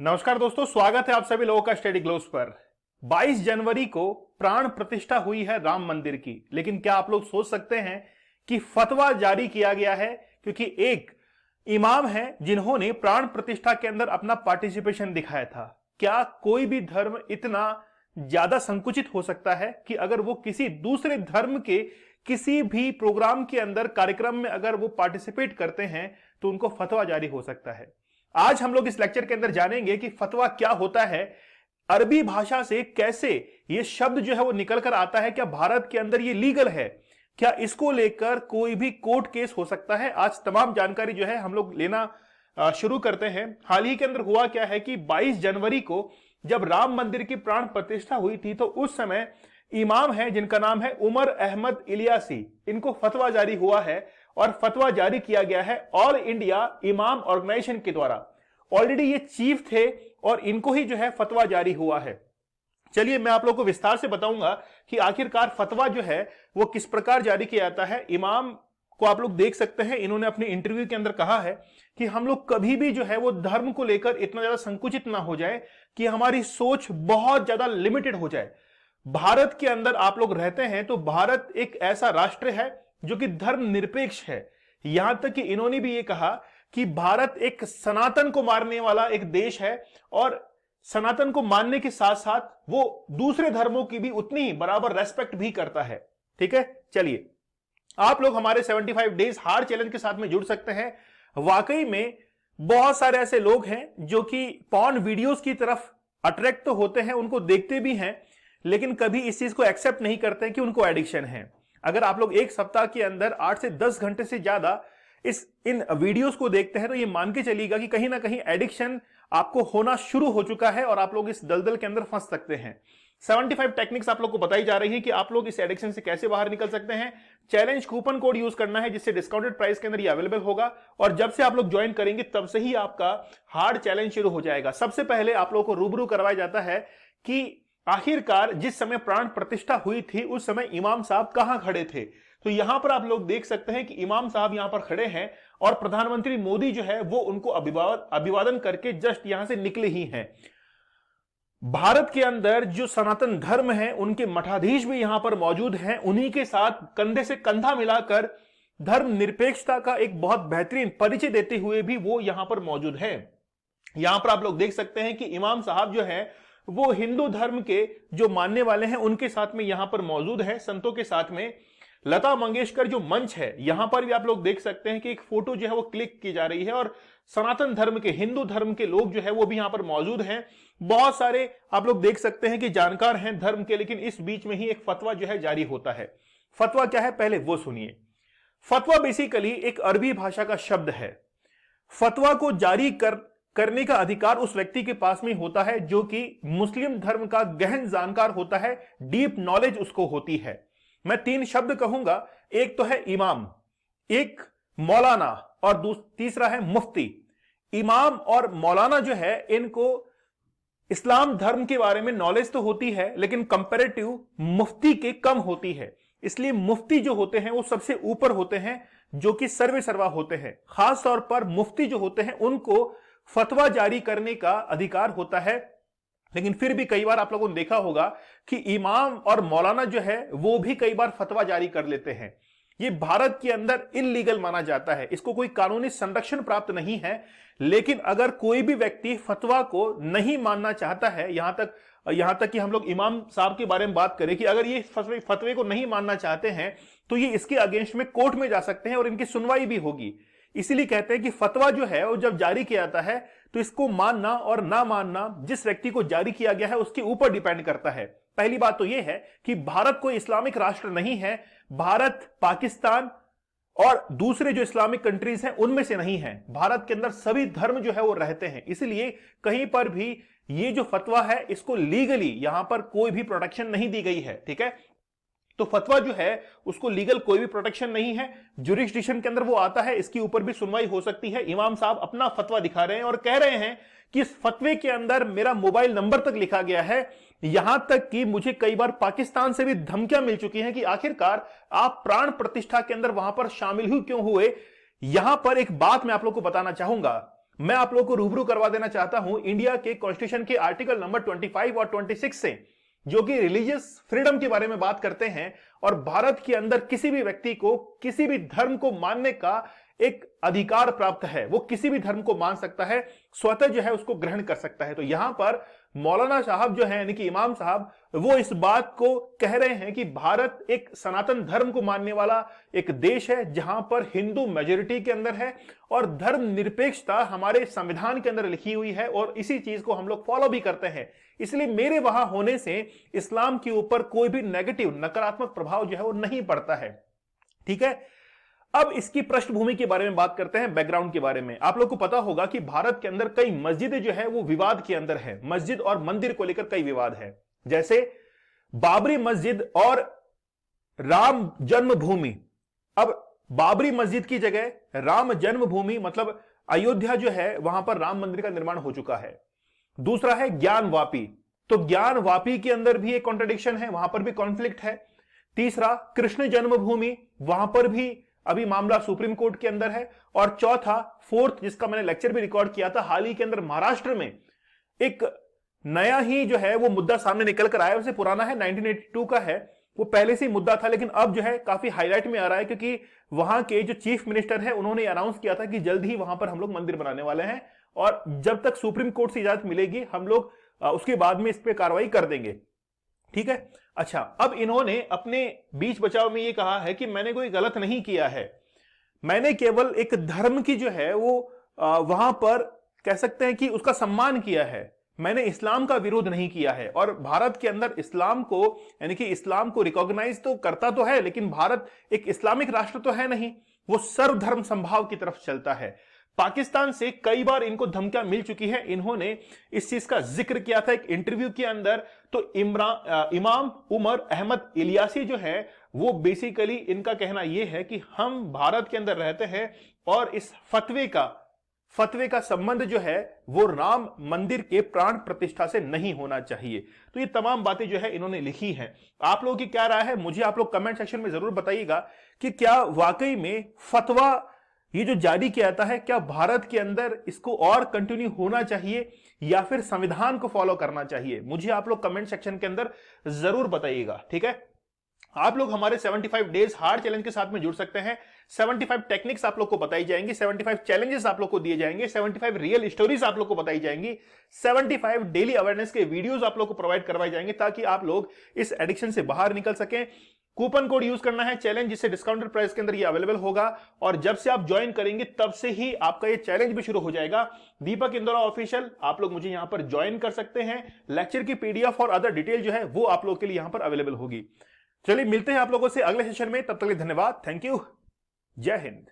नमस्कार दोस्तों, स्वागत है आप सभी लोगों का स्टडी ग्लोब्स पर। 22 जनवरी को प्राण प्रतिष्ठा हुई है राम मंदिर की, लेकिन क्या आप लोग सोच सकते हैं कि फतवा जारी किया गया है क्योंकि एक इमाम है जिन्होंने प्राण प्रतिष्ठा के अंदर अपना पार्टिसिपेशन दिखाया था। क्या कोई भी धर्म इतना ज्यादा संकुचित हो सकता है कि अगर वो किसी दूसरे धर्म के किसी भी प्रोग्राम के अंदर, कार्यक्रम में अगर वो पार्टिसिपेट करते हैं तो उनको फतवा जारी हो सकता है। आज हम लोग इस लेक्चर के अंदर जानेंगे कि फतवा क्या होता है, अरबी भाषा से कैसे ये शब्द जो है वो निकल कर आता है, क्या भारत के अंदर ये लीगल है, क्या इसको लेकर कोई भी कोर्ट केस हो सकता है। आज तमाम जानकारी जो है हम लोग लेना शुरू करते हैं। हाल ही के अंदर हुआ क्या है कि 22 जनवरी को जब राम मंदिर की प्राण प्रतिष्ठा हुई थी तो उस समय इमाम है जिनका नाम है उमर अहमद इलियासी, इनको फतवा जारी हुआ है और फतवा जारी किया गया है ऑल इंडिया इमाम ऑर्गेनाइजेशन के द्वारा। ऑलरेडी ये चीफ थे और इनको ही जो है फतवा जारी हुआ है। चलिए मैं आप लोगों को विस्तार से बताऊंगा कि आखिरकार फतवा जो है वो किस प्रकार जारी किया जाता है। इमाम को आप लोग देख सकते हैं, इन्होंने अपने इंटरव्यू के अंदर कहा है कि हम लोग कभी भी जो है वो धर्म को लेकर इतना ज्यादा संकुचित ना हो जाए कि हमारी सोच बहुत ज्यादा लिमिटेड हो जाए। भारत के अंदर आप लोग रहते हैं तो भारत एक ऐसा राष्ट्र है जो कि धर्म निरपेक्ष है। यहां तक कि इन्होंने भी ये कहा कि भारत एक सनातन को मारने वाला एक देश है और सनातन को मानने के साथ साथ वो दूसरे धर्मों की भी उतनी ही बराबर रेस्पेक्ट भी करता है। ठीक है, चलिए आप लोग हमारे 75 डेज हार्ड चैलेंज के साथ में जुड़ सकते हैं। वाकई में बहुत सारे ऐसे लोग हैं जो कि पॉर्न वीडियोस की तरफ अट्रैक्ट तो होते हैं, उनको देखते भी हैं, लेकिन कभी इस चीज को एक्सेप्ट नहीं करते कि उनको एडिक्शन है। अगर आप लोग एक सप्ताह के अंदर 8 से 10 घंटे से ज्यादा इन वीडियोस को देखते हैं तो ये मान के चलिएगा कि कहीं ना कहीं एडिक्शन आपको होना शुरू हो चुका है और आप लोग इस दलदल के अंदर फंस सकते हैं। 75 टेक्निक्स आप लोग को बताई जा रही है कि आप लोग इस एडिक्शन से कैसे बाहर निकल सकते हैं। चैलेंज कूपन कोड यूज करना है जिससे डिस्काउंटेड प्राइस के अंदर ये अवेलेबल होगा और जब से आप लोग ज्वाइन करेंगे तब से ही आपका हार्ड चैलेंज शुरू हो जाएगा। सबसे पहले आप लोग को रूबरू करवाया जाता है कि आखिरकार जिस समय प्राण प्रतिष्ठा हुई थी उस समय इमाम साहब कहां खड़े थे। तो यहां पर आप लोग देख सकते हैं कि इमाम साहब यहां पर खड़े हैं और प्रधानमंत्री मोदी जो है वो उनको अभिवादन करके जस्ट यहां से निकले ही हैं। भारत के अंदर जो सनातन धर्म है उनके मठाधीश भी यहां पर मौजूद हैं, उन्हीं के साथ कंधे से कंधा मिलाकर धर्म निरपेक्षता का एक बहुत बेहतरीन परिचय देते हुए भी वो यहां पर मौजूद है। यहां पर आप लोग देख सकते हैं कि इमाम साहब जो है वो हिंदू धर्म के जो मानने वाले हैं उनके साथ में यहां पर मौजूद है, संतों के साथ में। लता मंगेशकर जो मंच है यहां पर भी आप लोग देख सकते हैं कि एक फोटो जो है वो क्लिक की जा रही है और सनातन धर्म के, हिंदू धर्म के लोग जो है वो भी यहां पर मौजूद हैं। बहुत सारे आप लोग देख सकते हैं कि जानकार हैं धर्म के, लेकिन इस बीच में ही एक फतवा जो है जारी होता है। फतवा क्या है पहले वो सुनिए। फतवा बेसिकली एक अरबी भाषा का शब्द है। फतवा को जारी करने का अधिकार उस व्यक्ति के पास में होता है जो कि मुस्लिम धर्म का गहन जानकार होता है, डीप नॉलेज उसको होती है। मैं 3 शब्द कहूंगा, एक तो है इमाम, एक मौलाना और तीसरा है मुफ्ती। इमाम और मौलाना जो है इनको इस्लाम धर्म के बारे में नॉलेज तो होती है लेकिन कंपैरेटिव मुफ्ती के कम होती है, इसलिए मुफ्ती जो होते हैं वो सबसे ऊपर होते हैं जो कि सर्वे सर्वा होते हैं। खास तौर पर मुफ्ती जो होते हैं उनको फतवा जारी करने का अधिकार होता है। लेकिन फिर भी कई बार आप लोगों ने देखा होगा कि इमाम और मौलाना जो है वो भी कई बार फतवा जारी कर लेते हैं। ये भारत के अंदर इल्लीगल माना जाता है, इसको कोई कानूनी संरक्षण प्राप्त नहीं है। लेकिन अगर कोई भी व्यक्ति फतवा को नहीं मानना चाहता है, यहां तक कि हम लोग इमाम साहब के बारे में बात करें कि अगर ये फतवे को नहीं मानना चाहते हैं तो ये इसके अगेंस्ट में कोर्ट में जा सकते हैं और इनकी सुनवाई भी होगी। इसीलिए कहते हैं कि फतवा जो है वो जब जारी किया जाता है तो इसको मानना और ना मानना जिस व्यक्ति को जारी किया गया है उसके ऊपर डिपेंड करता है। पहली बात तो यह है कि भारत कोई इस्लामिक राष्ट्र नहीं है, भारत पाकिस्तान और दूसरे जो इस्लामिक कंट्रीज हैं उनमें से नहीं है। भारत के अंदर सभी धर्म जो है वो रहते हैं, इसलिए कहीं पर भी ये जो फतवा है इसको लीगली यहां पर कोई भी प्रोटेक्शन नहीं दी गई है। ठीक है, तो फतवा जो है उसको लीगल कोई भी प्रोटेक्शन नहीं है, जुरिस्डिक्शन के अंदर वो आता है, इसके ऊपर भी सुनवाई हो सकती है। इमाम साहब अपना फतवा दिखा रहे हैं और कह रहे हैं कि इस फतवे के अंदर मेरा मोबाइल नंबर तक लिखा गया है, यहां तक कि मुझे कई बार पाकिस्तान से भी धमकियां मिल चुकी हैं कि आखिरकार आप प्राण प्रतिष्ठा के अंदर वहां पर शामिल ही क्यों हुए। यहां पर एक बात मैं आप लोग को बताना चाहूंगा, मैं आप लोगों को रूबरू करवा देना चाहता हूं इंडिया के कॉन्स्टिट्यूशन के आर्टिकल नंबर 25 और 26 से, जो कि रिलीजियस फ्रीडम के बारे में बात करते हैं और भारत के अंदर किसी भी व्यक्ति को किसी भी धर्म को मानने का एक अधिकार प्राप्त है। वो किसी भी धर्म को मान सकता है, स्वतः जो है उसको ग्रहण कर सकता है। तो यहां पर मौलाना साहब जो है यानी कि इमाम साहब, वो इस बात को कह रहे हैं कि भारत एक सनातन धर्म को मानने वाला एक देश है, जहां पर हिंदू मेजोरिटी के अंदर है और धर्म निरपेक्षता हमारे संविधान के अंदर लिखी हुई है और इसी चीज को हम लोग फॉलो भी करते हैं। इसलिए मेरे वहां होने से इस्लाम के ऊपर कोई भी नेगेटिव नकारात्मक प्रभाव जो है वो नहीं पड़ता है। ठीक है, अब इसकी पृष्ठभूमि के बारे में बात करते हैं, बैकग्राउंड के बारे में। आप लोग को पता होगा कि भारत के अंदर कई मस्जिदें जो है वो विवाद के अंदर है। मस्जिद और मंदिर को लेकर कई विवाद है, जैसे बाबरी मस्जिद और राम जन्मभूमि। अब बाबरी मस्जिद की जगह राम जन्मभूमि मतलब अयोध्या जो है वहां पर राम मंदिर का निर्माण हो चुका है। दूसरा है ज्ञान वापी, तो ज्ञान वापी के अंदर भी एक कॉन्ट्रडिक्शन है, वहां पर भी कॉन्फ्लिक्ट है। तीसरा कृष्ण जन्मभूमि, वहां पर भी अभी मामला सुप्रीम कोर्ट के अंदर है। और चौथा, फोर्थ, जिसका मैंने लेक्चर भी रिकॉर्ड किया था, हाल ही के अंदर महाराष्ट्र में एक नया ही जो है वो मुद्दा सामने निकल कर आया, वैसे पुराना है, 1982 का है, वो पहले से ही मुद्दा था, लेकिन अब जो है काफी हाईलाइट में आ रहा है क्योंकि वहां के जो चीफ मिनिस्टर है उन्होंने अनाउंस किया था कि जल्द ही वहां पर हम लोग मंदिर बनाने वाले हैं और जब तक सुप्रीम कोर्ट से इजाजत मिलेगी हम लोग उसके बाद में इस पर कार्रवाई कर देंगे। ठीक है, अच्छा, अब इन्होंने अपने बीच बचाव में ये कहा है कि मैंने कोई गलत नहीं किया है, मैंने केवल एक धर्म की जो है वो वहां पर कह सकते हैं कि उसका सम्मान किया है, मैंने इस्लाम का विरोध नहीं किया है। और भारत के अंदर इस्लाम को यानी कि इस्लाम को रिकॉग्नाइज तो करता तो है, लेकिन भारत एक इस्लामिक राष्ट्र तो है नहीं, वो सर्वधर्म संभाव की तरफ चलता है। पाकिस्तान से कई बार इनको धमकियां मिल चुकी है, इन्होंने इस चीज का जिक्र किया था एक इंटरव्यू के अंदर। तो इमाम उमर अहमद इलियासी जो है वो बेसिकली इनका कहना यह है कि हम भारत के अंदर रहते हैं और इस फतवे का संबंध जो है वो राम मंदिर के प्राण प्रतिष्ठा से नहीं होना चाहिए। तो ये तमाम बातें जो है इन्होंने लिखी हैं। आप लोगों की क्या राय है, मुझे आप लोग कमेंट सेक्शन में जरूर बताइएगा कि क्या वाकई में फतवा ये जो जारी किया जाता है, क्या भारत के अंदर इसको और कंटिन्यू होना चाहिए या फिर संविधान को फॉलो करना चाहिए। मुझे आप लोग कमेंट सेक्शन के अंदर जरूर बताइएगा। ठीक है, आप लोग हमारे 75 डेज हार्ड चैलेंज के साथ में जुड़ सकते हैं। 75 टेक्निक्स आप लोग को बताई जाएंगी, 75 चैलेंजेस आप लोग को दिए जाएंगे, 75 रियल स्टोरीज आप लोग को बताई जाएंगी, 75 डेली अवेयरनेस के वीडियोस आप लोग को प्रोवाइड करवाए जाएंगे ताकि आप लोग इस एडिक्शन से बाहर निकल सकें। कूपन कोड यूज करना है चैलेंज, जिससे डिस्काउंटेड प्राइस के अंदर ये अवेलेबल होगा और जब से आप ज्वाइन करेंगे तब से ही आपका ये चैलेंज भी शुरू हो जाएगा। दीपक इंदौरा ऑफिशियल, आप लोग मुझे यहां पर ज्वाइन कर सकते हैं। लेक्चर की पीडीएफ और अदर डिटेल जो है वो आप लोग के लिए यहां पर अवेलेबल होगी। चलिए मिलते हैं आप लोगों से अगले सेशन में, तब तक के लिए धन्यवाद, थैंक यू, जय हिंद।